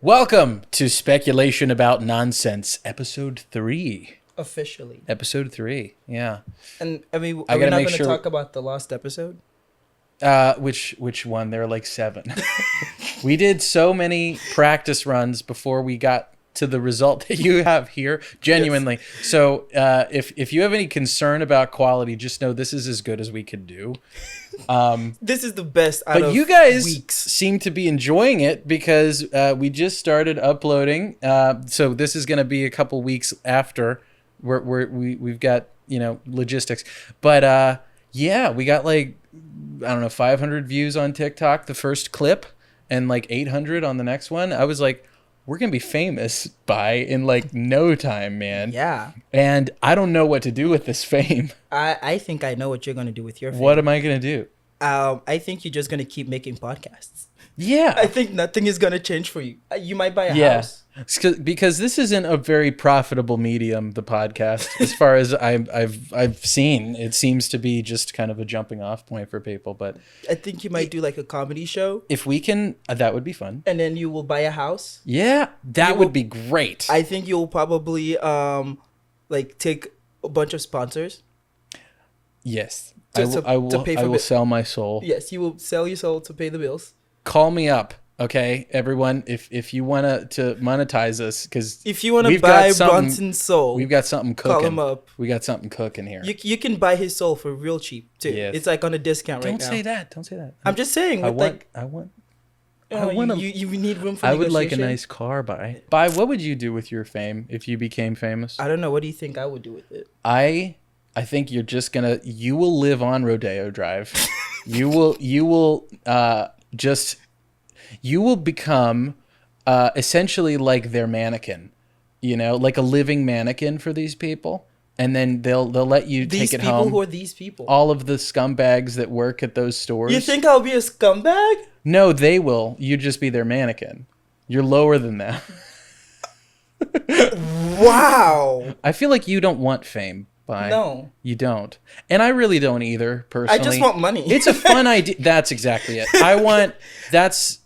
Welcome to Speculation About Nonsense, Episode 3. Officially. Episode 3, yeah. And are we I not gotta going make to sure- talk about the last episode? Which one? There are like 7. We did so many practice runs before we got to the result that you have here, genuinely. Yes. So if you have any concern about quality, just know this is as good as we could do. This is the best out of But you guys weeks. seem to be enjoying it because we just started uploading. So this is going to be a couple weeks after we've got, logistics. But yeah, we got like, I don't know, 500 views on TikTok, the first clip, and like 800 on the next one. I was like, we're going to be famous in like no time, man. Yeah. And I don't know what to do with this fame. I think I know what you're going to do with your fame. What am I going to do? I think you're just going to keep making podcasts. Yeah. I think nothing is going to change for you. You might buy a house. Because this isn't a very profitable medium, the podcast, as far as I've seen. It seems to be just kind of a jumping off point for people. But I think you might do like a comedy show. If we can, that would be fun. And then you will buy a house. Yeah, that would be great. I think you'll probably take a bunch of sponsors. Yes. To I will sell my soul. Yes, you will sell your soul to pay the bills. Call me up, okay, everyone. If you want to monetize us, because if you want to buy Bronson's soul, we've got something cooking. Call him up. We got something cooking here. You can buy his soul for real cheap too. Yes. It's like on a discount right now. Don't say that. Don't say that. I'm just saying. I want. You need room for I negotiation. would like a nice car. By what would you do with your fame if you became famous? I don't know. What do you think I would do with it? I think you're just you will live on Rodeo Drive. you will become essentially like their mannequin, like a living mannequin for these people. And then they'll let you take it home. These people, who are these people? All of the scumbags that work at those stores. You think I'll be a scumbag? No, they will. You just be their mannequin. You're lower than that. Wow. I feel like you don't want fame. No. You don't. And I really don't either, personally. I just want money. It's a fun idea. That's exactly it. It's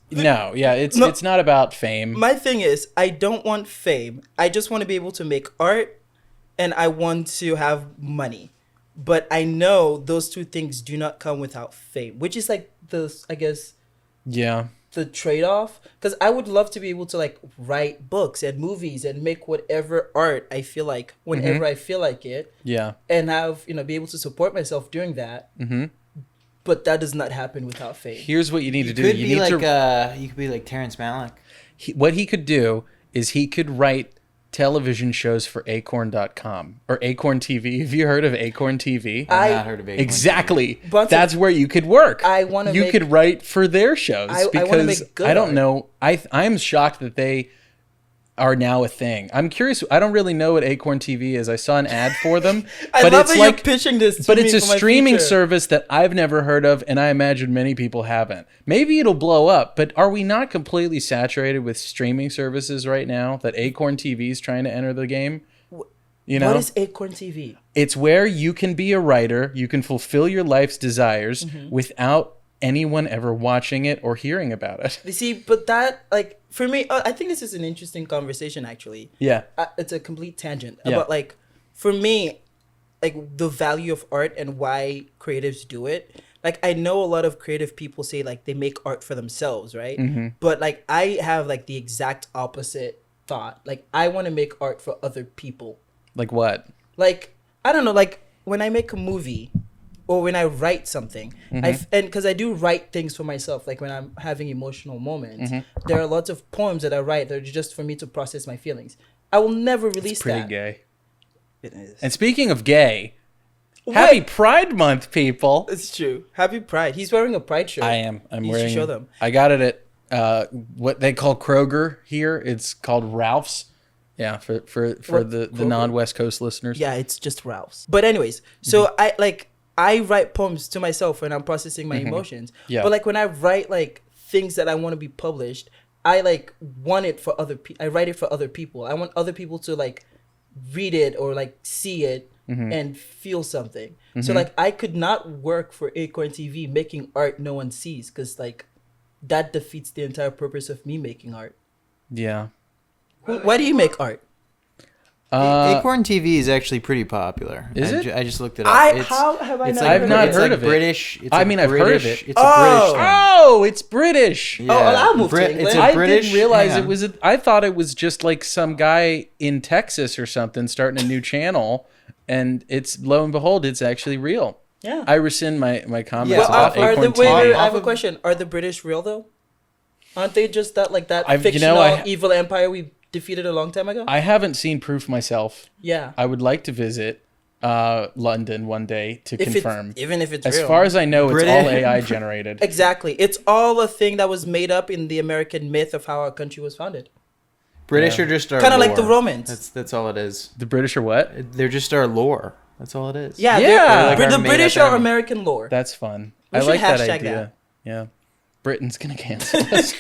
not about fame. My thing is, I don't want fame. I just want to be able to make art, and I want to have money. But I know those two things do not come without fame, which is like the trade-off. Because I would love to be able to like write books and movies and make whatever art I feel like whenever I feel like it. Yeah. And have, be able to support myself doing that. Mm-hmm. But that does not happen without fame. Here's what you need to do. You could be like Terrence Malick. What he could do is he could write television shows for Acorn.com or Acorn TV. Have you heard of Acorn TV? I've not heard of Acorn Exactly. TV. But that's where you could work. You could write for their shows because I don't know. I'm shocked that they are now a thing. I'm curious. I don't really know what Acorn TV is. I saw an ad for them. I love that you're pitching this to me. But it's a streaming service that I've never heard of, and I imagine many people haven't. Maybe it'll blow up, but are we not completely saturated with streaming services right now that Acorn TV is trying to enter the game? What is Acorn TV? It's where you can be a writer, you can fulfill your life's desires without anyone ever watching it or hearing about it. You see, but that, like, for me, I think this is an interesting conversation, actually. Yeah. It's a complete tangent. Yeah. But, like, for me, like, the value of art and why creatives do it. Like, I know a lot of creative people say, like, they make art for themselves, right? Mm-hmm. But, like, I have, like, the exact opposite thought. Like, I want to make art for other people. Like what? Like, I don't know, like, when I make a movie or when I write something, and because I do write things for myself, like when I'm having emotional moments, there are lots of poems that I write that are just for me to process my feelings. I will never release that. It's pretty gay. It is. And speaking of gay, happy Pride Month, people. It's true. Happy Pride. He's wearing a Pride shirt. I am. I'm wearing. You should show them. I got it at what they call Kroger here. It's called Ralph's. Yeah, for the non-West Coast listeners. Yeah, it's just Ralph's. But anyways, so I write poems to myself when I'm processing my emotions. Yeah. But like when I write like things that I want to be published, I like want it for other people. I write it for other people. I want other people to like read it or like see it and feel something. So like I could not work for Acorn TV making art no one sees, because like that defeats the entire purpose of me making art. Yeah. Why do you make art? Acorn TV is actually pretty popular. Is it? I just looked it up. How have I it's not like, I've not it's heard like of it. British. It's I a mean, I've heard of British- it. It's a British thing. Oh, it's British. Yeah. I'll move to It's England. a I British. didn't realize hang it on. was. I thought it was just like some guy in Texas or something starting a new channel, and it's lo and behold, it's actually real. Yeah. I rescind my comments Yeah, Well, about are Acorn the wait, TV. I have a question. Are the British real though? Aren't they just that I've- you fictional know, I- evil empire we defeated a long time ago? I haven't seen proof myself. Yeah. I would like to visit London one day to confirm. Even if it's As real. far as I know, it's British- all AI generated. Exactly. It's all a thing that was made up in the American myth of how our country was founded. British are just our Kind of like the lore. Romans. That's all it is. The British are what? They're just our lore. That's all it is. Yeah. Yeah. they're- Like our the made-up British are enemy. American lore. That's fun. We I should like that hashtag idea. that. Yeah. Britain's gonna cancel us.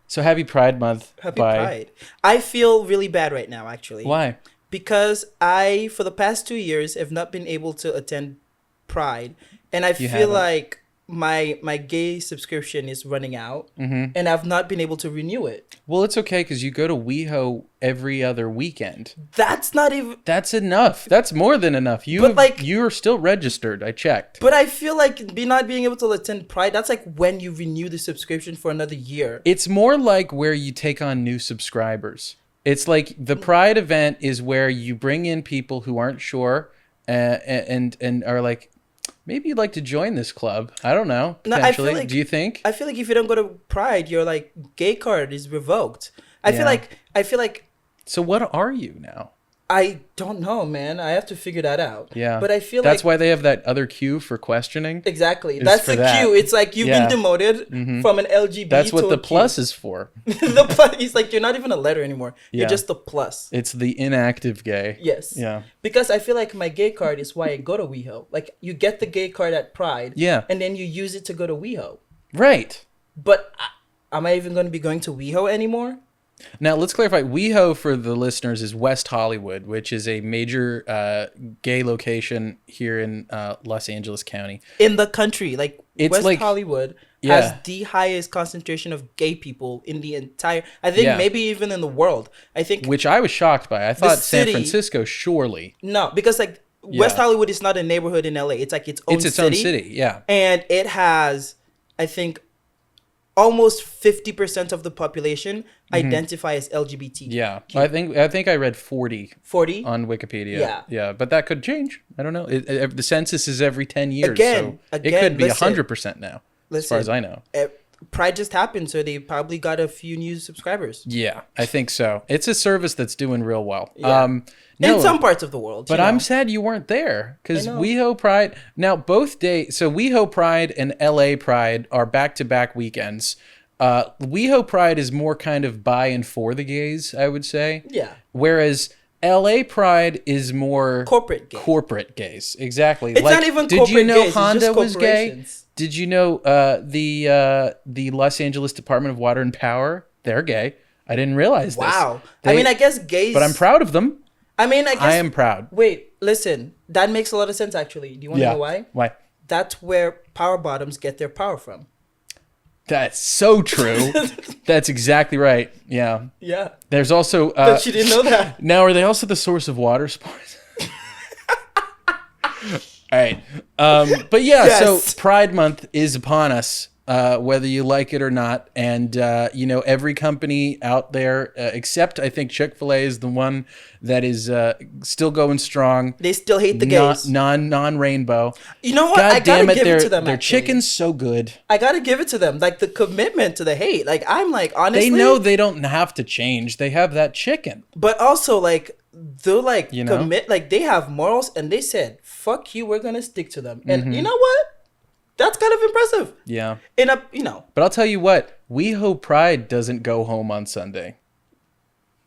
So happy Pride Month. Happy Pride. I feel really bad right now, actually. Why? Because I, for the past 2 years, have not been able to attend Pride, and I feel haven't. like my gay subscription is running out, and I've not been able to renew it. Well, it's okay because you go to WeHo every other weekend. That's not even. That's enough. That's more than enough. You're still registered. I checked. But I feel like not being able to attend Pride, that's like when you renew the subscription for another year. It's more like where you take on new subscribers. It's like the Pride event is where you bring in people who aren't sure and are like, maybe you'd like to join this club. I don't know. No, I Potentially. feel like- Do you think? I feel like if you don't go to Pride, your like gay card is revoked. I Yeah. feel like So what are you now? I don't know, man. I have to figure that out. Yeah. But I feel that's like why they have that other queue for questioning. exactly. is That's for the that. cue. It's like you've Yeah. been demoted from an LGBT. That's to what a the Q. plus is for. The plus. It's like you're not even a letter anymore. Yeah. You're just the plus. It's the inactive gay. Yes. Yeah. Because I feel like my gay card is why I go to WeHo. Like you get the gay card at Pride. Yeah. And then you use it to go to WeHo. Right. But am I even going to be going to WeHo anymore? Now, let's clarify. WeHo, for the listeners, is West Hollywood, which is a major gay location here in Los Angeles County. In the country, like It's West like- Hollywood Yeah. has the highest concentration of gay people in the entire. I think Yeah. maybe even in the world. I think Which I was shocked by. I thought San city- Francisco, surely. no, because like West Yeah. Hollywood is not a neighborhood in LA. It's like its own It's its city. own city. Yeah. And it has, I think, almost 50% of the population identify as LGBT. Mm-hmm. Yeah. I think I read 40 40? on Wikipedia. Yeah. Yeah. But that could change. I don't know. The census is every 10 years. Again, so it could be listen. 100% now, as far as I know. Pride just happened, so they probably got a few new subscribers. Yeah, I think so. It's a service that's doing real well. Yeah. No, In some parts of the world. but you know. I'm sad you weren't there because I know. WeHo Pride. Now, both days, so WeHo Pride and LA Pride are back-to-back weekends. WeHo Pride is more kind of by and for the gays, I would say. Yeah. Whereas LA Pride is more Corporate gay. Corporate gays, exactly. It's not even did you corporate know gays, it's Honda just was gay? corporations. Did you know the Los Angeles Department of Water and Power? They're gay. I didn't realize this. Wow. They- I mean, I guess gays. but I'm proud of them. I mean, I guess. I am proud. Wait, listen. That makes a lot of sense, actually. Do you want to know why? Why? That's where power bottoms get their power from. That's so true. That's exactly right. Yeah. Yeah. There's also. But you didn't know that. Now, are they also the source of water sports? All right. But yeah, Yes. so Pride Month is upon us, whether you like it or not. And, every company out there, except I think Chick-fil-A is the one that is still going strong. They still hate the gays. Non-rainbow. You know what? God I gotta damn it, give it to them. their actually. chicken's so good. I gotta give it to them. Like the commitment to the hate. Like I'm like honestly. They know they don't have to change. They have that chicken. But also like they're like You know? commit. Like they have morals, and they said, "Fuck you, we're gonna stick to them." And Mm-hmm. you know what? That's kind of impressive. Yeah. In a But I'll tell you what, WeHo Pride doesn't go home on Sunday.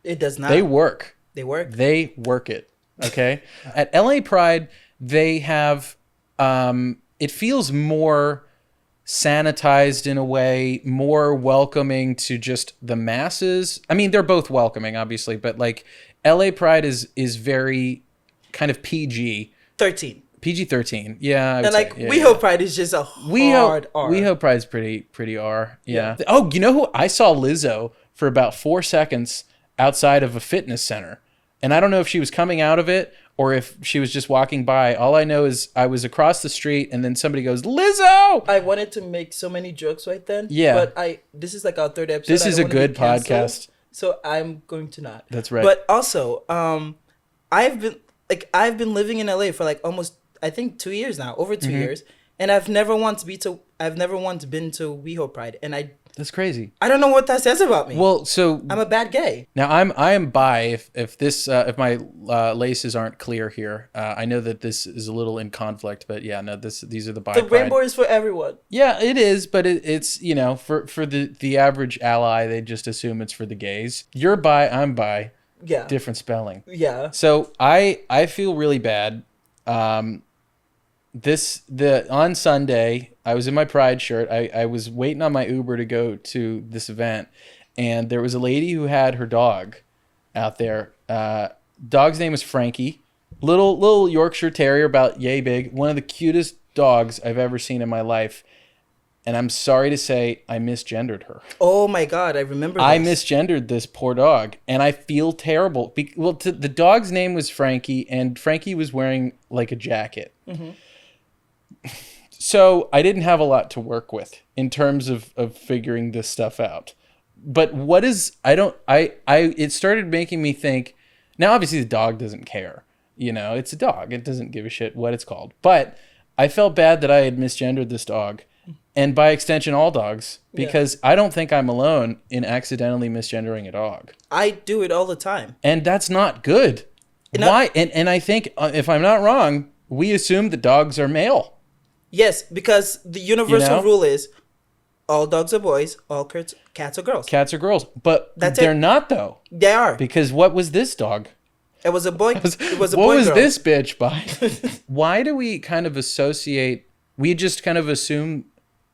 it does not. They work. They work. They work it. Okay. At LA Pride, they have, it feels more sanitized in a way, more welcoming to just the masses. I mean, they're both welcoming, obviously, but like LA Pride is very kind of PG. 13. PG-13. Yeah. I would And like say. Yeah, WeHo yeah. Pride is just a hard R. WeHo Pride's pretty R. Yeah. Oh, you know who I saw Lizzo for about 4 seconds outside of a fitness center. And I don't know if she was coming out of it or if she was just walking by. All I know is I was across the street and then somebody goes, Lizzo! I wanted to make so many jokes right then. Yeah. But this is like our third episode. This is a good podcast. So I'm going to not. That's right. But also, I've been living in LA for like almost, I think, 2 years now, over 2 years. And I've never once been to WeHo Pride. And that's crazy. I don't know what that says about me. Well, so I'm a bad gay. Now I am bi. If my laces aren't clear here, I know that this is a little in conflict, but yeah, no, these are the bi. The rainbow is for everyone. Yeah, it is, but it's for the average ally, they just assume it's for the gays. You're bi, I'm bi. Yeah. Different spelling. Yeah. So I feel really bad. On Sunday, I was in my Pride shirt. I was waiting on my Uber to go to this event, and there was a lady who had her dog out there. Dog's name was Frankie. Little Yorkshire Terrier, about yay big. One of the cutest dogs I've ever seen in my life. And I'm sorry to say, I misgendered her. Oh my God, I remember this. I misgendered this poor dog, and I feel terrible. The dog's name was Frankie, and Frankie was wearing like a jacket. Mm-hmm. So I didn't have a lot to work with in terms of figuring this stuff out. But it started making me think, now obviously the dog doesn't care. It's a dog. It doesn't give a shit what it's called. But I felt bad that I had misgendered this dog, and by extension all dogs, because I don't think I'm alone in accidentally misgendering a dog. I do it all the time. And that's not good. Why? And I think, if I'm not wrong, we assume that dogs are male. Yes, because the universal rule is all dogs are boys, all cats are girls. Cats are girls. But they're not, though. They are. Because what was this dog? It was a boy. It was a boy. What was girl. this bitch by? Why do we kind of associate, we just kind of assume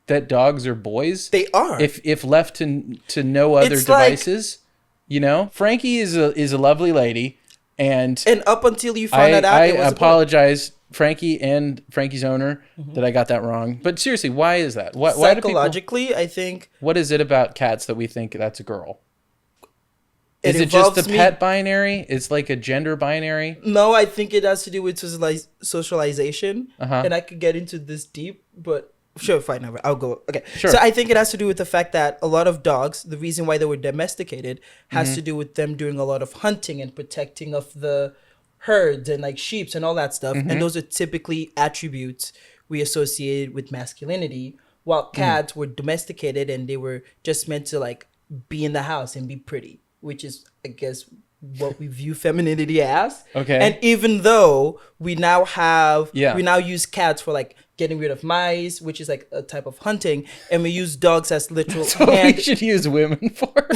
that dogs are boys? They are. If left to no other devices. Frankie is a lovely lady. And up until you found that out, I apologize, Frankie and Frankie's owner, that I got that wrong. But seriously, why is that? Why Psychologically, I think. What is it about cats that we think that's a girl? Is it just the pet binary? It's like a gender binary? No, I think it has to do with socialization. And I could get into this deep, but sure, fine. I'll go. Okay. Sure. So I think it has to do with the fact that a lot of dogs, the reason why they were domesticated has to do with them doing a lot of hunting and protecting of the herds and like sheep and all that stuff. And those are typically attributes we associate with masculinity, while cats were domesticated and they were just meant to like be in the house and be pretty, which is, I guess, what we view femininity as. Okay. And even though we now use cats for like getting rid of mice, which is like a type of hunting, and we use dogs as literal That's what we should use women for.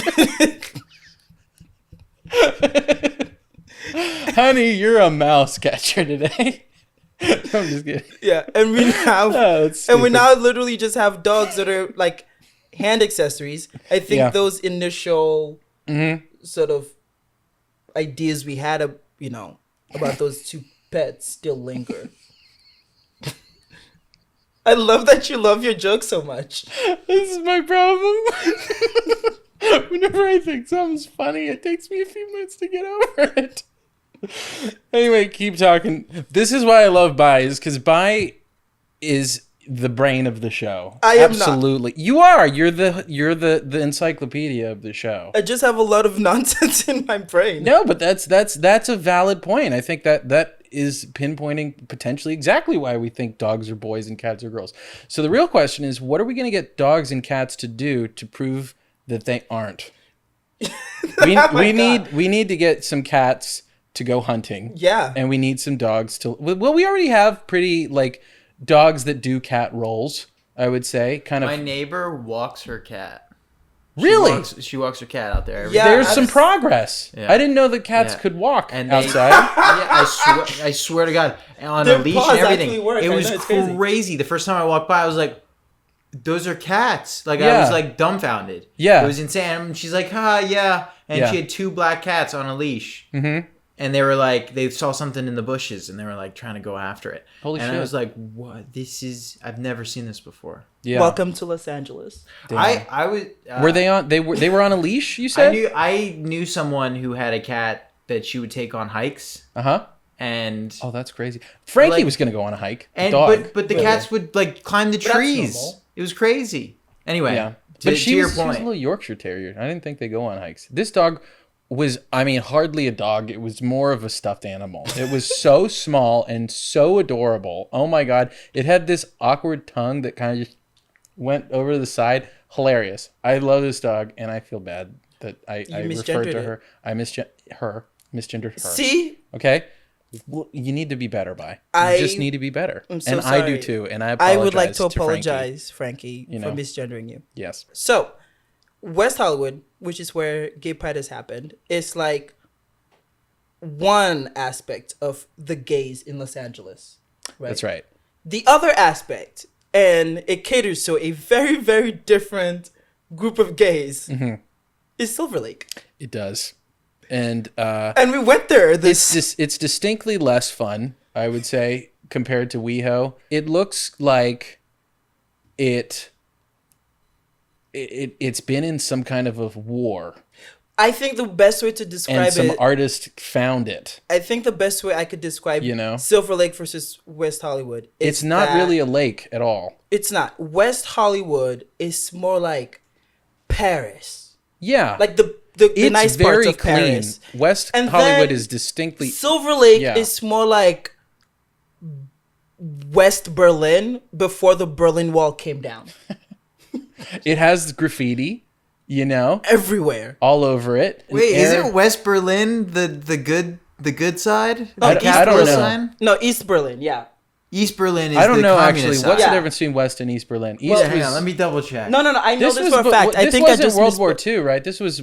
Honey, you're a mouse catcher today. I'm just kidding. Yeah, and we now literally just have dogs that are like hand accessories. I think those initial sort of ideas we had about those two pets still linger. I love that you love your joke so much. This is my problem. Whenever I think something's funny, it takes me a few minutes to get over it. Anyway, keep talking. This is why I love bi, is because bi is the brain of the show. I am absolutely. Not. You are. You're the encyclopedia of the show. I just have a lot of nonsense in my brain. No, but that's a valid point. I think that is pinpointing potentially exactly why we think dogs are boys and cats are girls. So the real question is, what are we going to get dogs and cats to do to prove that they aren't? we need to get some cats to go hunting. Yeah. And we need some dogs to, well, we already have pretty like dogs that do cat roles, I would say. Kind of. My neighbor walks her cat. Really? She walks her cat out there. There's some progress. Yeah. I didn't know that cats could walk outside. I swear to God, on a leash and everything. It was crazy. The first time I walked by, I was like, those are cats. Like, I was like dumbfounded. Yeah. It was insane. And she's like, yeah. And she had 2 black cats on a leash. Mm-hmm. and they were like, they saw something in the bushes and they were like trying to go after it. Holy and shit. I was like, what? I've never seen this before. Yeah. Welcome to Los Angeles. I was. Were they on? They were on a leash. You said. I knew someone who had a cat that she would take on hikes. And oh, that's crazy. Frankie was gonna go on a hike. And dog. but the cats would like climb the trees. It was crazy. Anyway, yeah. To your she point, was a little Yorkshire Terrier. I didn't think they go on hikes. This dog was, I mean, hardly a dog. It was more of a stuffed animal. It was so small and so adorable. Oh my God. It had this awkward tongue that kind of just went over to the side. Hilarious. I love this dog, and I feel bad that I referred to her. I misgendered her. See? Okay? Well, you need to be better, You just need to be better. I'm so and sorry. I do too. And I apologize. I would like to Frankie. apologize, Frankie, for misgendering you. Yes. So, West Hollywood, which is where gay pride has happened, is like one aspect of the gays in Los Angeles. Right? That's right. The other aspect, and it caters to a very, very different group of gays, is Silver Lake. It does. And we went there. It's distinctly less fun, I would say, compared to WeHo. It looks like it's been in some kind of a war. I think the best way to describe and some artist found it. I think the best way I could describe Silver Lake versus West Hollywood is it's not really a lake at all. It's not. West Hollywood is more like Paris. Yeah. Like the nice parts of Paris. West Hollywood is distinctly... Silver Lake is more like West Berlin before the Berlin Wall came down. It has graffiti, everywhere, all over it. Wait, isn't West Berlin the good side? I don't know. Sign? No, East Berlin. Yeah. East Berlin is I don't know actually. side. What's the difference between West and East Berlin? East hang on, let me double check. No. I know this for a fact. I think wasn't World War II, right? This was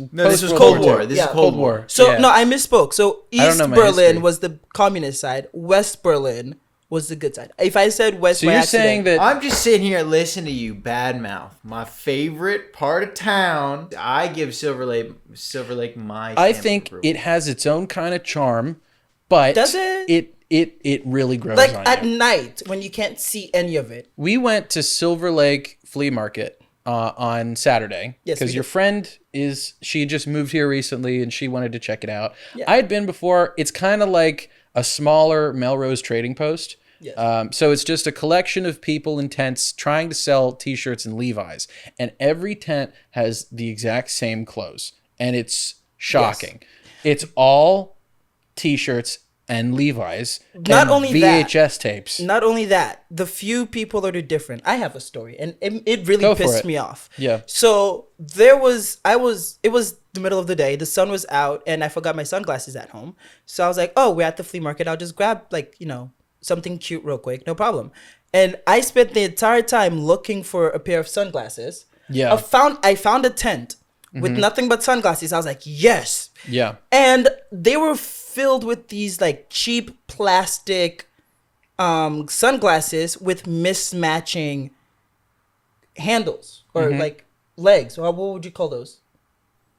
Cold War. This is Cold War. So no, I misspoke. So East Berlin was the communist side. West Berlin was the good side. If I said West, so you're saying that I'm just sitting here listening to you badmouth my favorite part of town. I give Silver Lake my. I think it has its own kind of charm, but does it? It really grows like on at you. night when you can't see any of it. We went to Silver Lake Flea Market on Saturday because your friend she just moved here recently and she wanted to check it out. Yeah. I had been before. It's kind of like a smaller Melrose Trading Post. Yes. So it's just a collection of people in tents trying to sell T-shirts and Levi's, and every tent has the exact same clothes, and it's shocking. Yes. It's all T-shirts and Levi's, not only VHS tapes. Not only that, the few people that are different. I have a story, and it really pissed me off. Yeah. So it was the middle of the day. The sun was out, and I forgot my sunglasses at home. So I was like, oh, we're at the flea market. I'll just grab something cute real quick. No problem. And I spent the entire time looking for a pair of sunglasses. Yeah. I found a tent with nothing but sunglasses. I was like, yes. Yeah. And they were filled with these like cheap plastic sunglasses with mismatching handles or like legs. Or what would you call those?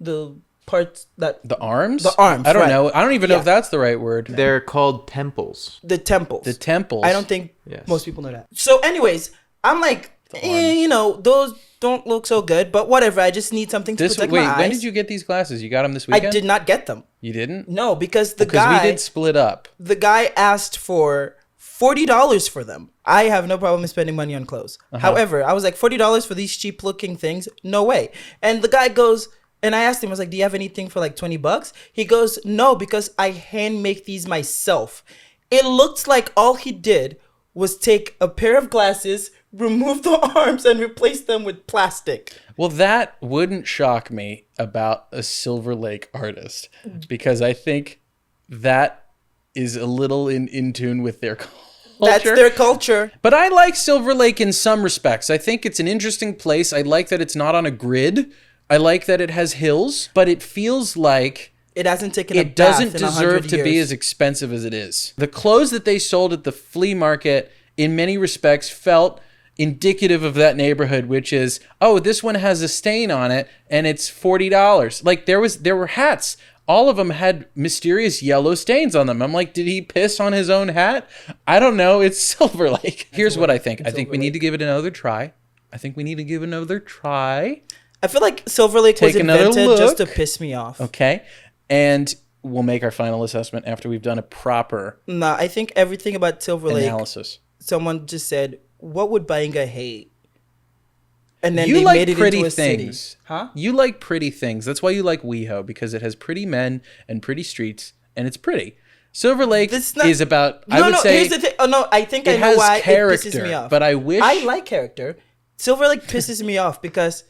The parts that... The arms? The arms, I don't know. I don't even know if that's the right word. They're called temples. The temples. The temples. I don't think most people know that. So anyways, I'm like, those don't look so good, but whatever. I just need something to protect my eyes. When did you get these glasses? You got them this weekend? I did not get them. You didn't? No, because the guy... we did split up. The guy asked for $40 for them. I have no problem spending money on clothes. However, I was like, $40 for these cheap looking things? No way. And the guy goes... And I asked him, I was like, do you have anything for like $20? He goes, no, because I hand make these myself. It looked like all he did was take a pair of glasses, remove the arms, and replace them with plastic. Well, that wouldn't shock me about a Silver Lake artist, because I think that is a little in tune with their culture. That's their culture. But I like Silver Lake in some respects. I think it's an interesting place. I like that it's not on a grid. I like that it has hills, but it feels like it hasn't taken a bath it doesn't in deserve 100 to be as expensive as it is. The clothes that they sold at the flea market, in many respects, felt indicative of that neighborhood, which is, oh, this one has a stain on it and it's $40. Like there were hats all of them had mysterious yellow stains on them. I'm like, did he piss on his own hat? I don't know. It's Silver Lake. Here's what I think. I think we need to give it another try. I feel like Silver Lake was invented just to piss me off. Okay. And we'll make our final assessment after we've done a proper I think everything about Silver Lake analysis. Someone just said, what would Bainga hate? And then they made it into a city. Huh? You like pretty things. That's why you like WeHo, because it has pretty men and pretty streets, and it's pretty. Silver Lake is about, here's the thing. Oh, no, I think I know why it pisses me off. But I like character. Silver Lake pisses me off because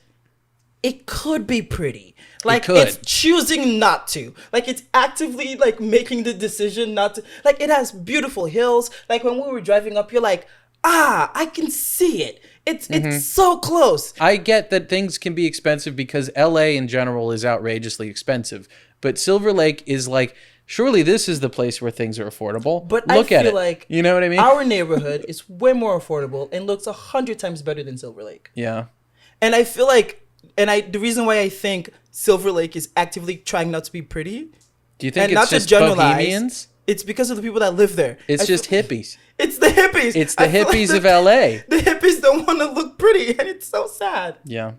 it could be pretty. Like, it's choosing not to. Like, it's actively, like, making the decision not to. Like, it has beautiful hills. Like, when we were driving up, you're like, I can see it. It's so close. I get that things can be expensive because LA in general is outrageously expensive. But Silver Lake is like, surely this is the place where things are affordable. But Look I at feel it. like you know what I mean? Our neighborhood is way more affordable and looks 100 times better than Silver Lake. Yeah. And I feel like, the reason why I think Silver Lake is actively trying not to be pretty. Do you think it's just bohemians? It's because of the people that live there. It's just hippies. It's the hippies. It's the hippies of LA. The hippies don't want to look pretty, and it's so sad. Yeah.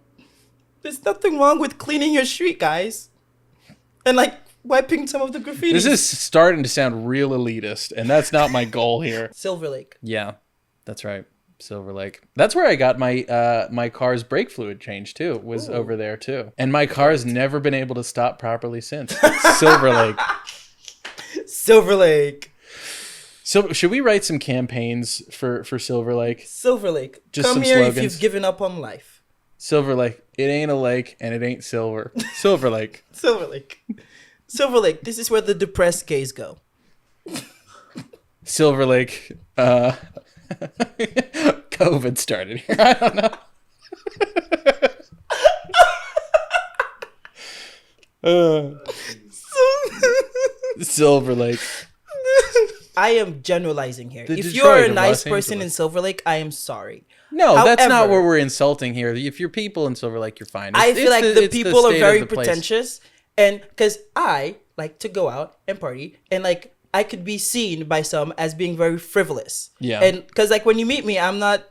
There's nothing wrong with cleaning your street, guys. And, like, wiping some of the graffiti. This is starting to sound real elitist, and that's not my goal here. Silver Lake. Yeah, that's right. Silver Lake. That's where I got my my car's brake fluid changed too. Was over there too. And my car's never been able to stop properly since. Silver Lake. Silver Lake. So should we write some campaigns for Silver Lake? Silver Lake. Just come some here slogans. if you've given up on life. Silver Lake. It ain't a lake and it ain't silver. Silver Lake. Silver Lake. Silver Lake. This is where the depressed gays go. Silver Lake. COVID started here. I don't know. Silver Lake. I am generalizing here. If you are a nice person in Silver Lake, I am sorry. No, that's not where we're insulting here. If you're people in Silver Lake, you're fine. I feel like the people are very pretentious, and because I like to go out and party, and like I could be seen by some as being very frivolous. Yeah. And because like when you meet me, I'm not,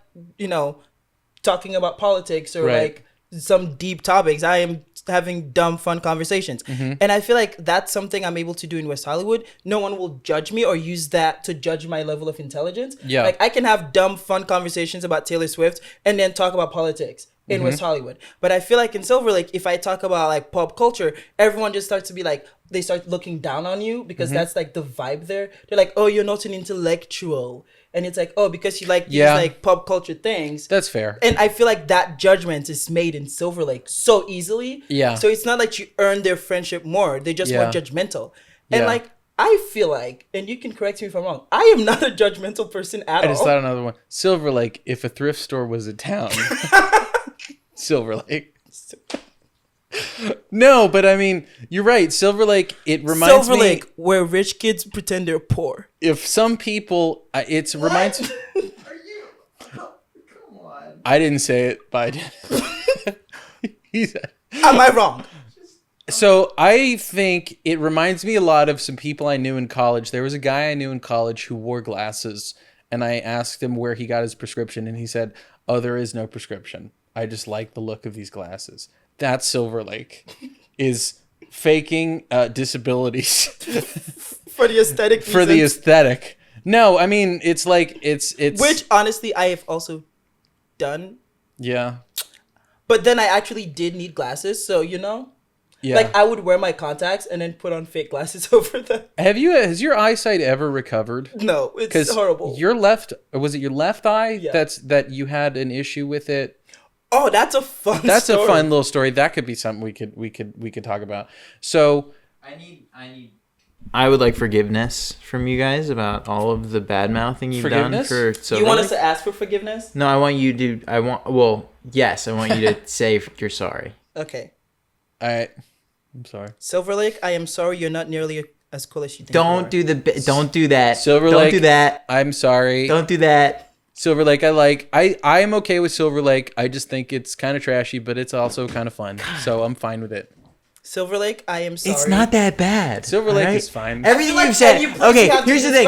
talking about politics or like some deep topics. I am having dumb, fun conversations. And I feel like that's something I'm able to do in West Hollywood. No one will judge me or use that to judge my level of intelligence. Yeah. Like I can have dumb, fun conversations about Taylor Swift and then talk about politics in West Hollywood. But I feel like in Silver Lake, if I talk about like pop culture, everyone just starts to be like, they start looking down on you because that's like the vibe there. They're like, oh, you're not an intellectual. And it's like, oh, because you like these like pop culture things. That's fair. And I feel like that judgment is made in Silver Lake so easily. Yeah. So it's not like you earn their friendship more. They're just more judgmental. And like, I feel like, and you can correct me if I'm wrong, I am not a judgmental person at all. I just thought another one. Silver Lake, if a thrift store was a town. Silver Lake. No, but I mean, you're right. Silver Lake, it reminds me... Silver Lake, where rich kids pretend they're poor. If some people... It reminds... Are you... Come on. I didn't say it, but I did. He said... Am I wrong? So I think it reminds me a lot of some people I knew in college. There was a guy I knew in college who wore glasses, and I asked him where he got his prescription, and he said, oh, there is no prescription. I just like the look of these glasses. That's Silver Lake, is faking disabilities for the aesthetic. For the aesthetic. No, I mean it's like it's which honestly I have also done. Yeah. But then I actually did need glasses, so Yeah. Like I would wear my contacts and then put on fake glasses over them. Has your eyesight ever recovered? No, it's horrible. Your left, was it your left eye? Yeah. That you had an issue with it. Oh, that's a fun That's story. A fun little story. That could be something we could talk about. So I would like forgiveness from you guys about all of the bad mouthing you've done for Silver You want Lake. us to ask for forgiveness? No, I want you to I want you to say you're sorry. Okay. I'm sorry. Silver Lake, I am sorry you're not nearly as cool as you think. Don't do that. Silver Don't Lake, do that. I'm sorry. Don't do that. Silver Lake, I'm okay with Silver Lake. I just think it's kind of trashy, but it's also kind of fun. So I'm fine with it. Silver Lake, I am sorry. It's not that bad. Silver Lake is fine. Everything you've said. Okay, here's the thing.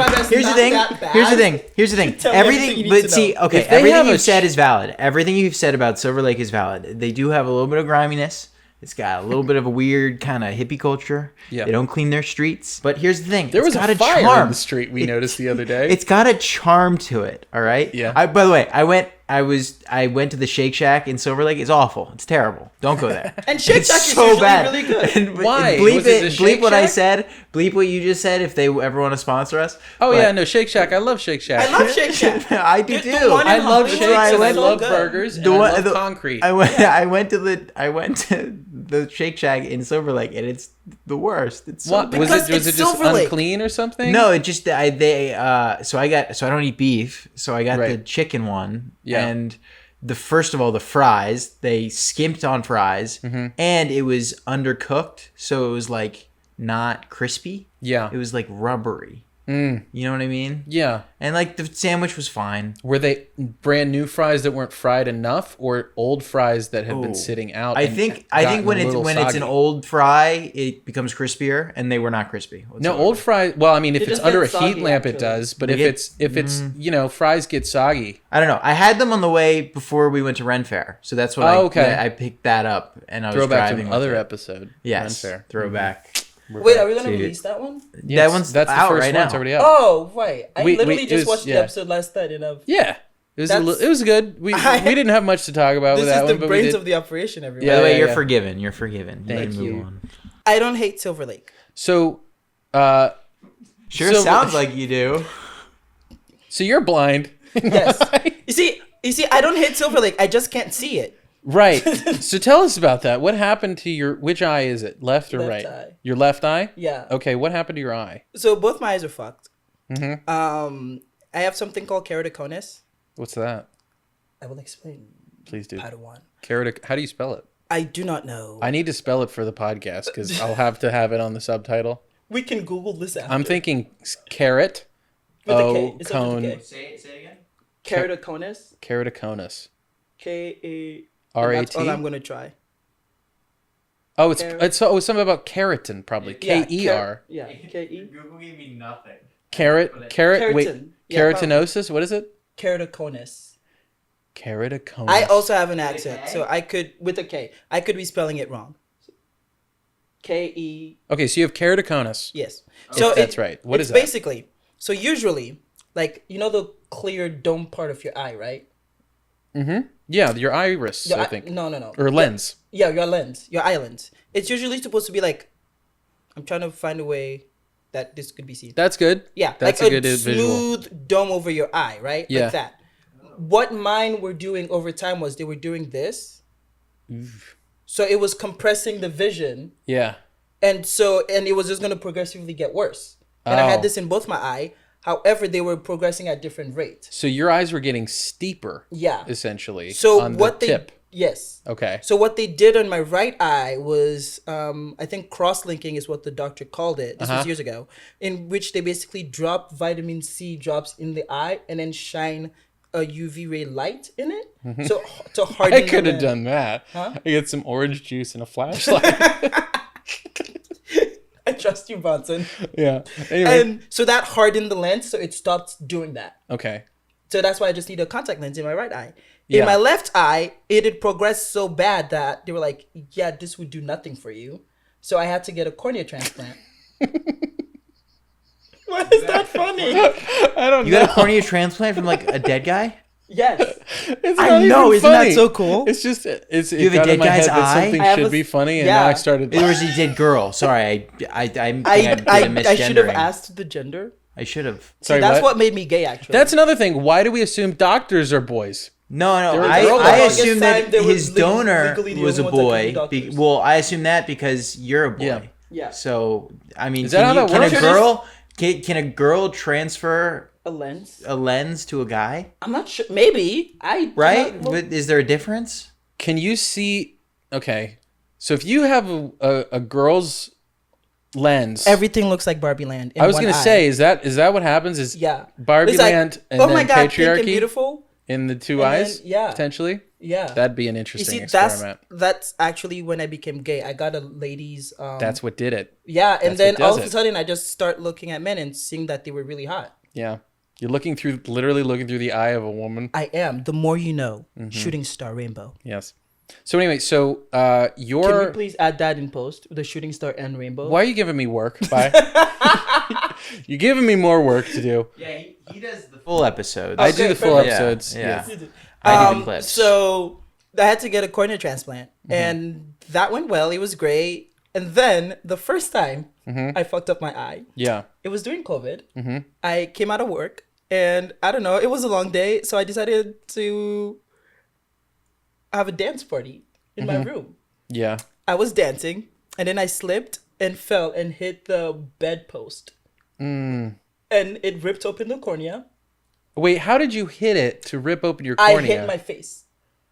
Here's the thing. Everything, but see, okay, everything you've said is valid. Everything you've said about Silver Lake is valid. They do have a little bit of griminess. It's got a little bit of a weird kind of hippie culture. Yeah. They don't clean their streets. But here's the thing. There was a fire in the street we noticed the other day. It's got a charm to it, all right? Yeah. By the way, I went to the Shake Shack in Silver Lake. It's awful. It's terrible. Don't go there. And Shake Shack is so bad. Really good. Why? Bleep what I said. Bleep what you just said if they ever want to sponsor us. Oh, yeah, no, Shake Shack. I love Shake Shack. I love Shake Shack. I do too. I love shakes and I love burgers and I love concrete. I went to the Shake Shack in Silver Lake and it's the worst. It's so what? Was it just unclean or something? No, it just so I don't eat beef, so I got the chicken one. Yeah. And first of all, the fries, they skimped on fries, and it was undercooked, so it was like not crispy. Yeah. It was like rubbery. You know what I mean? Yeah. And like the sandwich was fine. Were they brand new fries that weren't fried enough, or old fries that had been sitting out? I think when it's an old fry, it becomes crispier, and they were not crispy whatsoever. No, old fries. Well, I mean, if it's under a heat lamp, it does. But if it's fries get soggy. I don't know. I had them on the way before we went to Ren Fair, so that's what I picked that up, and I was driving. To another episode. Yes. Ren Fair. Throwback. Wait, are we gonna release that one? Yes, that's the first right one. now. It's already out. Oh, right. I literally just watched the episode last night. Yeah. It was good. We didn't have much to talk about with that one. This is the brains of the operation, everyone. By the way, you're forgiven. You're forgiven. Thank you. I don't hate Silver Lake. So, sounds like you do. So you're blind. Yes. You see, I don't hate Silver Lake. I just can't see it. Right. So tell us about that. What happened to which eye is it? Left or right? Eye. Your left eye? Yeah. Okay, what happened to your eye? So both my eyes are fucked. I have something called keratoconus. What's that? I will explain. Please do. Padawan. How do you spell it? I do not know. I need to spell it for the podcast because I'll have to have it on the subtitle. We can Google this after. I'm thinking carrot. With a K. It's cone. With a K. Say it again. Keratoconus. Keratoconus. K-A... R-A-T? That's all I'm going to try. Oh, it's something about keratin, probably. K-E-R. Yeah, K-E. Google gave me nothing. Keratin. Wait, keratinosis? What is it? Keratoconus. Keratoconus. I also have an accent, so I could, with a K, I could be spelling it wrong. K-E... Okay, so you have keratoconus. Yes. So that's right. What is that? Basically, so usually, like, you know the clear dome part of your eye, right? Mm-hmm. Yeah, your iris, I think. No. Or lens. Yeah, your lens. Your eye lens. It's usually supposed to be like... I'm trying to find a way that this could be seen. That's good. Yeah, that's like a good smooth visual. dome over your eye, right? Yeah. Like that. What mine were doing over time was they were doing this. So it was compressing the vision. Yeah. And it was just going to progressively get worse. And I had this in both my eye. However, they were progressing at different rates. So your eyes were getting steeper. Yeah. Essentially. So on what the tip. Yes. Okay. So what they did on my right eye was, I think cross-linking is what the doctor called it. This was years ago, in which they basically drop vitamin C drops in the eye and then shine a UV ray light in it. So to harden. I could have done that. Huh? I get some orange juice and a flashlight. I trust you, Bronson. Yeah. Anyway. And so that hardened the lens, so it stopped doing that. Okay. So that's why I just need a contact lens in my right eye. In my left eye, it had progressed so bad that they were like, yeah, this would do nothing for you. So I had to get a cornea transplant. Why is that funny? I don't know. You got a cornea transplant from like a dead guy? Yes. I know, isn't that so cool? It's just, you have a dead guy's eye? Something should be funny, and now I started. It was a dead girl. Sorry, I should have asked the gender. I should have. Sorry, that's what made me gay, actually. That's another thing. Why do we assume doctors are boys? No. I assumed that his donor was a boy. Well, I assume that because you're a boy. Yeah. So, I mean, is that how that works? Can a girl transfer a lens to a guy? I'm not sure. Maybe. But is there a difference? Can you see? Okay, so if you have a girl's lens, everything looks like Barbie Land. I was gonna say, is that what happens? Is Barbie Land and then God, patriarchy? Pink and Beautiful in the two eyes? Yeah, potentially. Yeah. That'd be an interesting experiment. That's actually when I became gay. I got a ladies. That's what did it. Yeah, and then all of a sudden I just start looking at men and seeing that they were really hot. Yeah. You're literally looking through the eye of a woman. I am. The more you know. Shooting star rainbow. Yes. So anyway, Can we please add that in post? The shooting star and rainbow. Why are you giving me work? Bye. You're giving me more work to do. Yeah, he does the full episodes. I do the full episodes. Yeah. I do the clips. So I had to get a cornea transplant, and that went well. It was great. And then the first time I fucked up my eye. Yeah. It was during COVID. I came out of work, and I don't know. It was a long day, so I decided to have a dance party in my room. Yeah. I was dancing, and then I slipped and fell and hit the bedpost. And it ripped open the cornea. Wait, how did you hit it to rip open your cornea? I hit my face.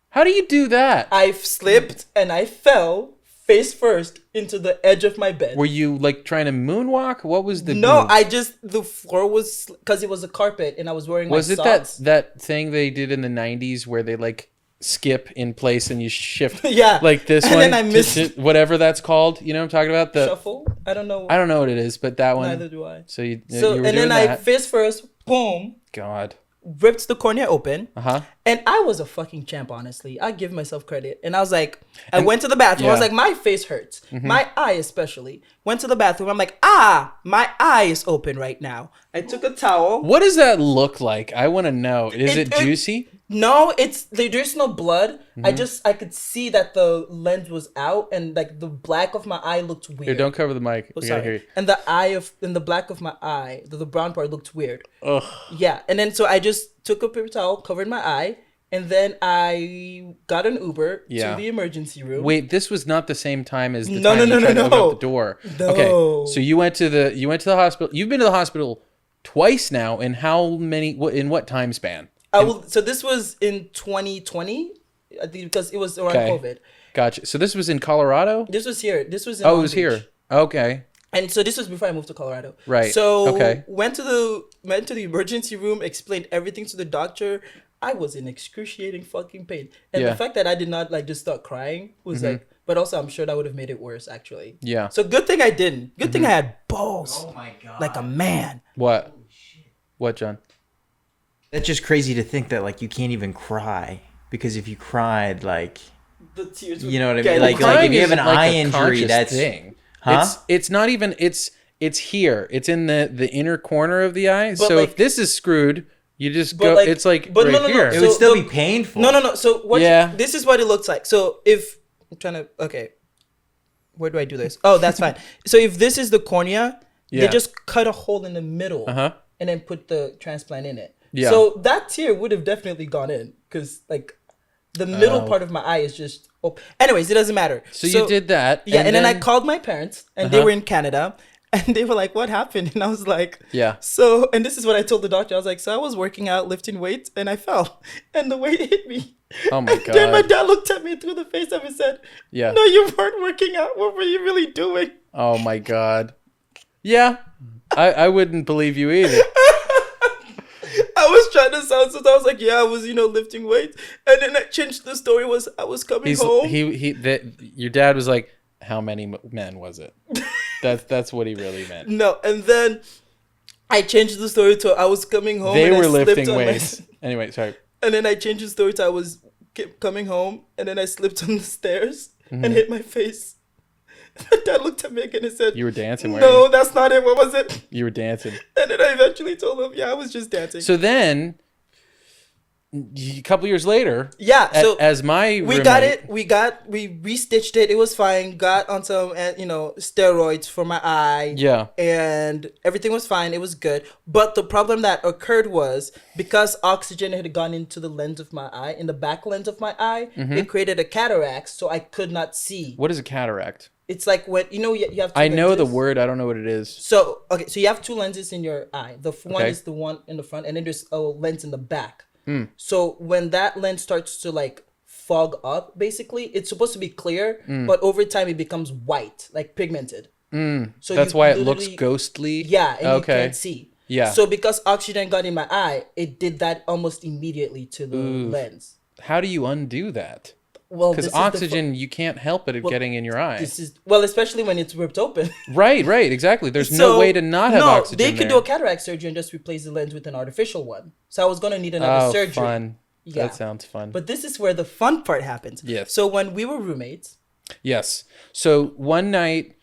How do you do that? I slipped and I fell face first into the edge of my bed. Were you like trying to moonwalk? What was the No, move? The floor was, because it was a carpet and I was wearing was my it socks. that thing they did in the 90s where they like skip in place and you shift yeah, like this and one then I missed whatever that's called, you know what I'm talking about, the shuffle. I don't know what it is, but that one. Neither do I. So you so were and doing then I face first, boom, God, ripped the cornea open. Uh-huh. And I was a fucking champ, honestly. I give myself credit. And I was like, I went to the bathroom. Yeah. I was like, my face hurts. My eye especially. Went to the bathroom. I'm like, my eye is open right now. I took a towel. What does that look like? I want to know. Is it juicy? No, there's no blood. I could see that the lens was out and like the black of my eye looked weird. Here, don't cover the mic. Oh, sorry. Hear you. And the black of my eye, the brown part looked weird. Ugh. Yeah, and then so I just took a paper towel, covered my eye, and then I got an Uber to the emergency room. Wait, this was not the same time as the time you tried to open up the door. No. Okay, so you went to the hospital. You've been to the hospital twice now. In in what time span? So this was in 2020, I think, because it was around COVID. Gotcha. So this was in Colorado? This was here. This was in Long Long was Beach. Here. Okay. And so this was before I moved to Colorado. Right. So went to the emergency room, explained everything to the doctor. I was in excruciating fucking pain. And the fact that I did not like just start crying was like, but also I'm sure that would have made it worse actually. Yeah. So good thing I didn't. Good thing I had balls. Oh my God. Like a man. What? Holy shit. What, John? That's just crazy to think that like you can't even cry, because if you cried, like the tears would, you know what I mean? Like if you have an eye injury, that's thing. Huh? It's not even it's here. It's in the inner corner of the eye. But so like, if this is screwed, you just go. Like, it's like right here. It would still be painful. No. So what? This is what it looks like. So if I'm trying to where do I do this? Oh, that's fine. So if this is the cornea, they just cut a hole in the middle and then put the transplant in it. Yeah. So that tear would have definitely gone in because like the middle part of my eye is just open. Anyways, it doesn't matter. So you did that. Yeah. And then I called my parents and they were in Canada and they were like, what happened? And I was like, so, and this is what I told the doctor. I was like, so I was working out, lifting weights and I fell and the weight hit me. Oh my God. Then my dad looked at me through the face and said, no, you weren't working out. What were you really doing? Oh my God. Yeah. I wouldn't believe you either. I was trying to sound so I was like, I was, lifting weights. And then I changed the story I was coming home. Your dad was like, how many men was it? That's what he really meant. No. And then I changed the story to I was coming home. They were lifting weights. Anyway, sorry. And then I changed the story to I was coming home. And then I slipped on the stairs and hit my face. My dad looked at me again and said, you were dancing, weren't No, that's not it. What was it? You were dancing. And then I eventually told him, I was just dancing. So then, a couple years later, so as my we got it. We restitched it. It was fine. Got on some, steroids for my eye. Yeah. And everything was fine. It was good. But the problem that occurred was because oxygen had gone into the lens of my eye, in the back lens of my eye, it created a cataract, so I could not see. What is a cataract? It's like when you have two I know lenses. the word, I don't know what it is. So so you have two lenses in your eye. The one is the one in the front, and then there's a lens in the back. So when that lens starts to like fog up, basically, it's supposed to be clear, but over time it becomes white, like pigmented. So that's why it looks ghostly. Yeah, and you can't see. Yeah. So because oxygen got in my eye, it did that almost immediately to the lens. How do you undo that? Well, because oxygen, you can't help it getting in your eye. Especially when it's ripped open. Right, exactly. There's no way to not have oxygen. They could do a cataract surgery and just replace the lens with an artificial one. So I was going to need another surgery. Fun. Yeah. That sounds fun. But this is where the fun part happens. Yes. So when we were roommates. Yes. So one night,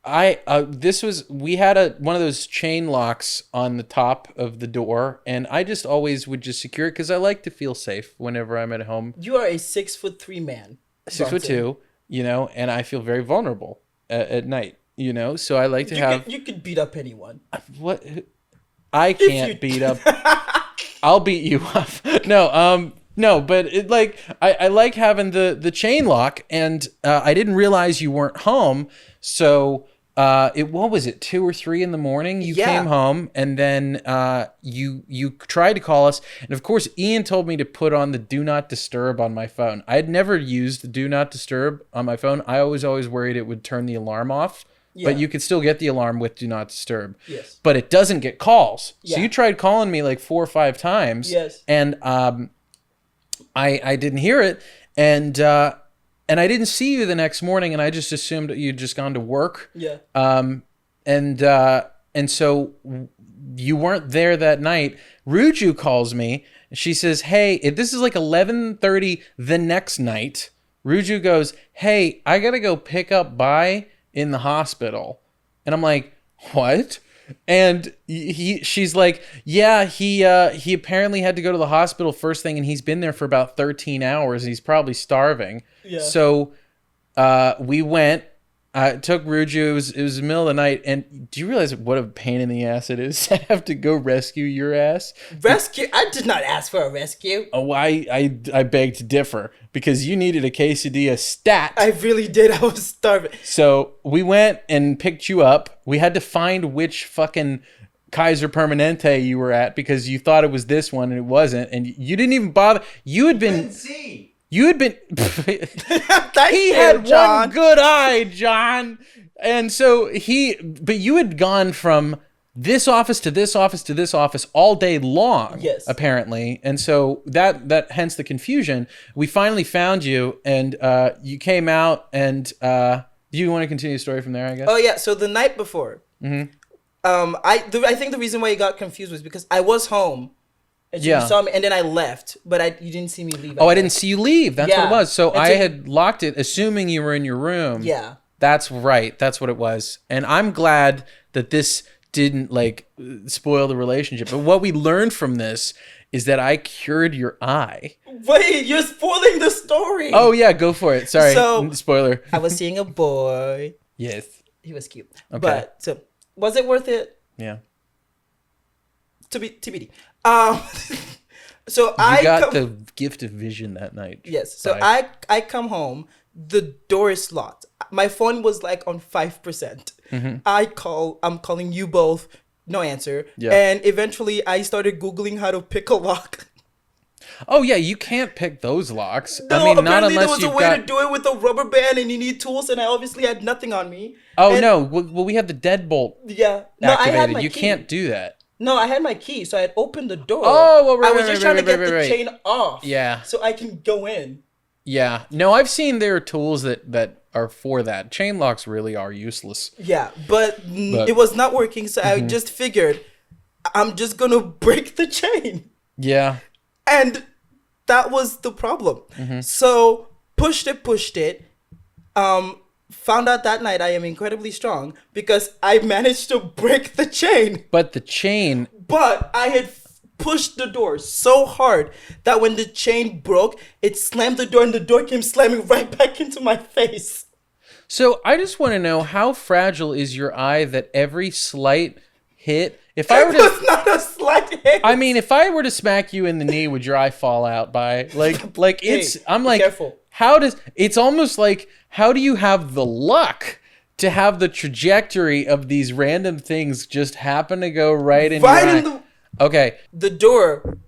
we had one of those chain locks on the top of the door, and I just always would just secure it because I like to feel safe whenever I'm at home. You are a 6'3" man. 6'2", and I feel very vulnerable at night, so I like to have. You could beat up anyone. What? I can't beat up. I'll beat you up. No, but I like having the chain lock, and I didn't realize you weren't home, so. What was it, 2 or 3 in the morning? You came home, and then you tried to call us, and of course Ian told me to put on the do not disturb on my phone. I had never used the do not disturb on my phone. I was always worried it would turn the alarm off, but you could still get the alarm with do not disturb. Yes. But it doesn't get calls. So you tried calling me like 4 or 5 times. Yes. And I didn't hear it, and I didn't see you the next morning, and I just assumed you'd just gone to work. Yeah. And so you weren't there that night. Ruju calls me. She says, "Hey, this is like 11:30 the next night." Ruju goes, "Hey, I gotta go pick up Bai in the hospital," and I'm like, "What?" And she's like, "Yeah, he apparently had to go to the hospital first thing, and he's been there for about 13 hours, and he's probably starving." Yeah. So we went. I took Ruju. It was the middle of the night, and do you realize what a pain in the ass it is to have to go rescue your ass? Rescue? I did not ask for a rescue. Oh, I beg to differ because you needed a quesadilla stat. I really did. I was starving. So we went and picked you up. We had to find which fucking Kaiser Permanente you were at because you thought it was this one and it wasn't, and you didn't even bother. You had been. You had been. He had John. One good eye, John, and so But you had gone from this office to this office to this office all day long. Yes. Apparently, and so that hence the confusion. We finally found you, and you came out, and do you want to continue the story from there? I guess. Oh yeah. So the night before. Mm-hmm. I think the reason why you got confused was because I was home. And you saw me, and then I left, but you didn't see me leave. I didn't see you leave. That's what it was. So I had locked it, assuming you were in your room. Yeah. That's right. That's what it was. And I'm glad that this didn't spoil the relationship. But what we learned from this is that I cured your eye. Wait, you're spoiling the story. Oh yeah, go for it. Sorry. So, spoiler. I was seeing a boy. Yes. He was cute. Okay. But so was it worth it? Yeah. TBD. So I got the gift of vision that night. Yes. So I come home. The door is locked. My phone was on 5%. Mm-hmm. I'm calling you both. No answer. Yeah. And eventually I started Googling how to pick a lock. Oh yeah, you can't pick those locks. No, I mean, not unless there was a way to do it with a rubber band, and you need tools, and I obviously had nothing on me. Oh no, well we have the deadbolt. Yeah. No, activated. I had my key. Can't do that. No, I had my key, so I had opened the door. Oh, well, right, I was just trying to get the chain off. Yeah. So I can go in. Yeah. No, I've seen there are tools that are for that. Chain locks really are useless. Yeah, but it was not working, so I just figured I'm just going to break the chain. Yeah. And that was the problem. Mm-hmm. So pushed it. Found out that night I am incredibly strong because I managed to break the chain. But I had pushed the door so hard that when the chain broke, it slammed the door and the door came slamming right back into my face. So I just want to know, how fragile is your eye that every slight hit... It was not a slight hit. I mean, if I were to smack you in the knee, would your eye fall out by it's? I'm like, careful. It's almost like, how do you have the luck to have the trajectory of these random things just happen to go right in your eye? Okay. The door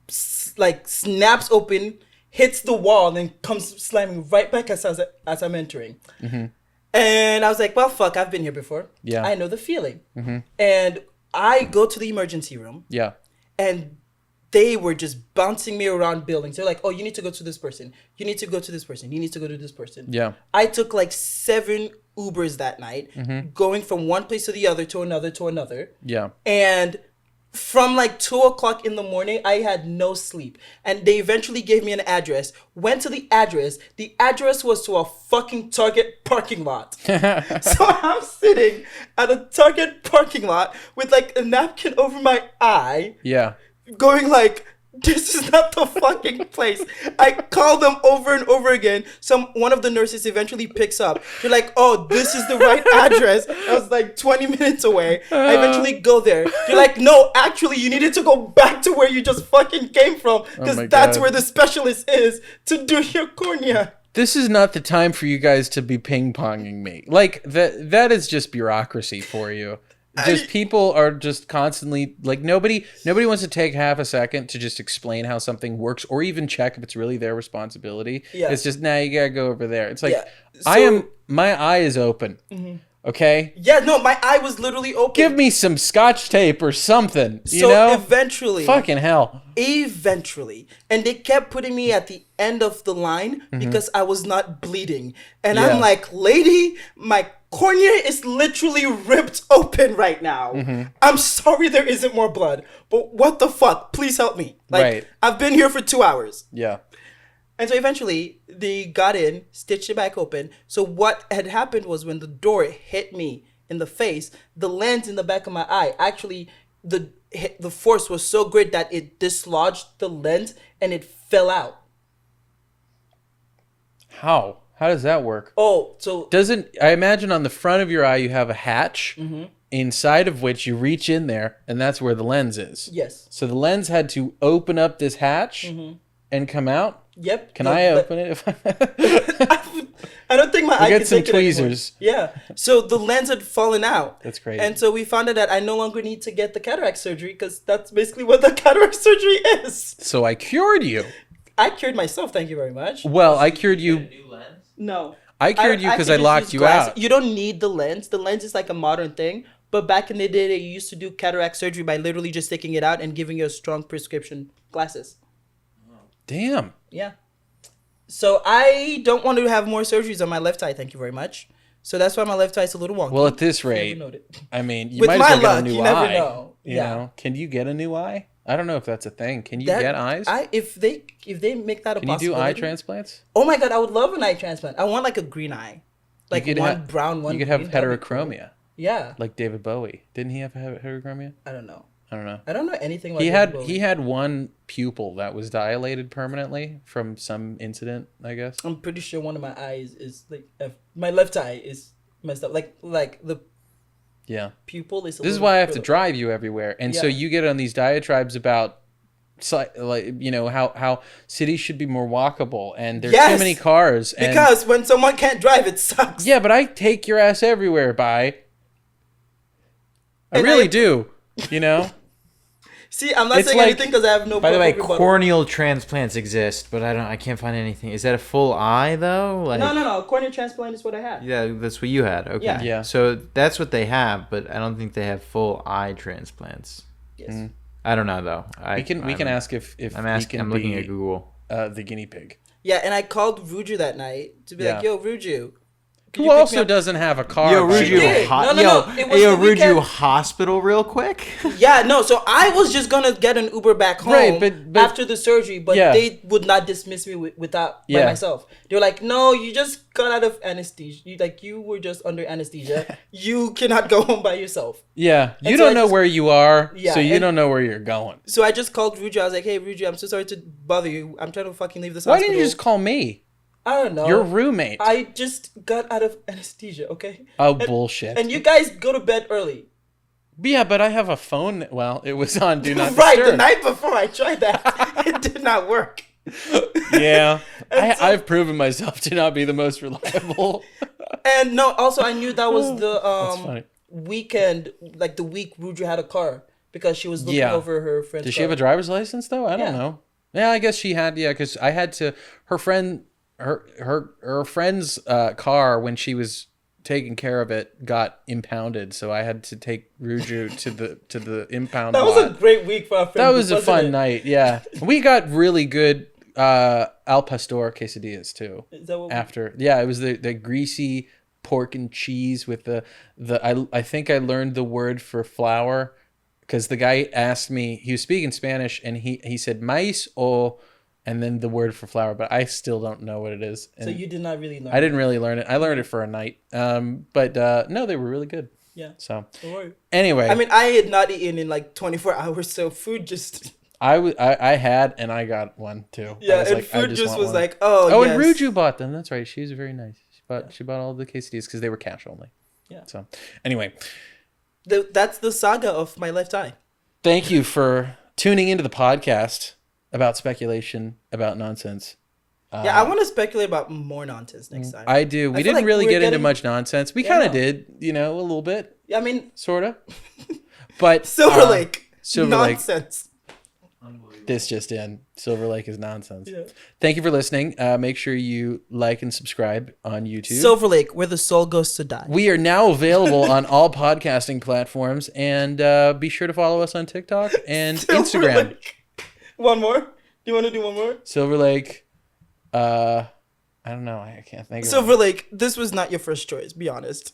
snaps open, hits the wall, and comes slamming right back as I'm entering. Mm-hmm. And I was like, well, fuck, I've been here before. Yeah. I know the feeling. Mm-hmm. And I go to the emergency room. Yeah. And they were just bouncing me around buildings. They're like, oh, you need to go to this person. You need to go to this person. You need to go to this person. Yeah. I took like 7 Ubers that night, going from one place to the other, to another, to another. Yeah. And from like 2 o'clock in the morning, I had no sleep. And they eventually gave me an address. Went to the address. The address was to a fucking Target parking lot. So I'm sitting at a Target parking lot with like a napkin over my eye. Yeah. Going like, this is not the fucking place. I call them over and over again. One of the nurses eventually picks up. They're like, oh, this is the right address. I was like 20 minutes away. I eventually go there. They're like, no, actually, you needed to go back to where you just fucking came from, because that's where the specialist is to do your cornea. This is not the time for you guys to be ping-ponging me. Like, that is just bureaucracy for you. Just people are just constantly like, nobody wants to take half a second to just explain how something works, or even check if it's really their responsibility. Yeah. It's just, you gotta go over there. It's like, my eye is open. Okay. Yeah, no, my eye was literally open. Give me some scotch tape or something. Eventually, fucking hell. Eventually, and they kept putting me at the end of the line because I was not bleeding, and I'm like, lady, my cornea is literally ripped open right now. I'm sorry there isn't more blood, but what the fuck? Please help me. Like, I've been here for 2 hours. Yeah. And so eventually they got in, stitched it back open. So what had happened was, when the door hit me in the face, the lens in the back of my eye, actually the force was so great that it dislodged the lens and it fell out. How? How does that work? Oh, so... I imagine on the front of your eye you have a hatch, inside of which you reach in there, and that's where the lens is. Yes. So the lens had to open up this hatch and come out? Yep. Can I open it? I don't think my eye can get some take tweezers. It anymore. Yeah. So the lens had fallen out. That's crazy. And so we found out that I no longer need to get the cataract surgery, because that's basically what the cataract surgery is. So I cured you. I cured myself, thank you very much. Well, I cured you. No. I cured you because I locked you out. You don't need the lens. The lens is like a modern thing. But back in the day, they used to do cataract surgery by literally just taking it out and giving you a strong prescription glasses. Damn. Yeah. So I don't want to have more surgeries on my left eye, thank you very much. So that's why my left eye is a little wonky. Well, at this rate, I mean, you With might my as well luck, get a new you eye. never know. You know? Can you get a new eye? I don't know if that's a thing. Can you get eyes? If they make that a possibility. Can you do eye transplants? Oh my god, I would love an eye transplant. I want like a green eye, like one brown, one. You could have heterochromia. Yeah. Like David Bowie. Didn't he have heterochromia? I don't know. I don't know. I don't know anything about He had one pupil that was dilated permanently from some incident, I guess. I'm pretty sure one of my eyes is like my left eye is messed up. Like the pupil is. This is why I have to drive you everywhere, and so you get on these diatribes about, like, you know, how cities should be more walkable, and there's too many cars. Because when someone can't drive, it sucks. Yeah, but I take your ass everywhere, I really do. You know. See, I'm not saying anything because I have no. By the way, corneal transplants exist, but I can't find anything. Is that a full eye though? Like, no. Corneal transplant is what I had. Yeah, that's what you had. Okay. Yeah. So that's what they have, but I don't think they have full eye transplants. Yes. I don't know though. We can ask if I'm looking at Google. The guinea pig. Yeah, and I called Ruju that night to be like, "Yo, Ruju." Who also doesn't have a car? Yo, Ruju, Ruju hospital real quick. Yeah, no. So I was just gonna get an Uber back home but after the surgery, but they would not dismiss me by myself. They were like, "No, you just got out of anesthesia. You were just under anesthesia. You cannot go home by yourself." Yeah, you don't know where you are, so you don't know where you're going. So I just called Ruju. I was like, "Hey, Ruju, I'm so sorry to bother you. I'm trying to fucking leave this hospital. Why hospital. didn't you just call me? I don't know. Your roommate. I just got out of anesthesia, okay? Oh, bullshit. And you guys go to bed early. Yeah, but I have a phone. Well, it was on Do Not Right, Disturb. the night before I tried that, it did not work. Yeah. I've proven myself to not be the most reliable. And no, also I knew that was the weekend, like the week Ruju had a car, because she was looking over her friend's Did she have a driver's license, though? I don't know. Yeah, I guess she had, because I had to, her friend's car, when she was taking care of it got impounded, so I had to take Ruju to the impound. That was a great week for our friend. That was a fun night. Yeah, we got really good al pastor quesadillas too. Is that what after? Yeah, it was the greasy pork and cheese with the I think I learned the word for flour because the guy asked me. He was speaking Spanish and he said maíz o. And then the word for flour, but I still don't know what it is. And so you did not really learn I didn't really learn it. I learned it for a night. But no, they were really good. Yeah. So anyway. I mean, I had not eaten in like 24 hours, so food just... I had, and I got one too. Yeah, and like, food just was one. Like, oh, yes. And Ruju bought them. That's right. She was very nice. She bought all the quesadillas because they were cash only. Yeah. So anyway. That's the saga of my lifetime. Thank you for tuning into the podcast about speculation, about nonsense. Yeah, I want to speculate about more nonsense next time. I do. We didn't really get into much nonsense. We kind of did, a little bit. Yeah, I mean... Sort of. But... Silver Lake. Nonsense. This just in. Silver Lake is nonsense. Yeah. Thank you for listening. Make sure you like and subscribe on YouTube. Silver Lake, where the soul goes to die. We are now available on all podcasting platforms. And be sure to follow us on TikTok and Instagram. Lake. One more? Do you want to do one more? Silver Lake. I don't know. I can't think of Silver Lake. This was not your first choice. Be honest.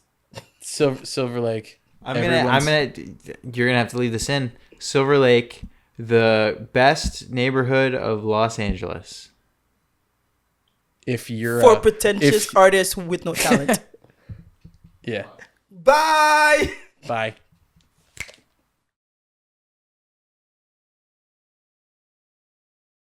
Silver Lake. You're gonna have to leave this in. Silver Lake, the best neighborhood of Los Angeles. If you're for pretentious artists with no talent. Yeah. Bye. Bye.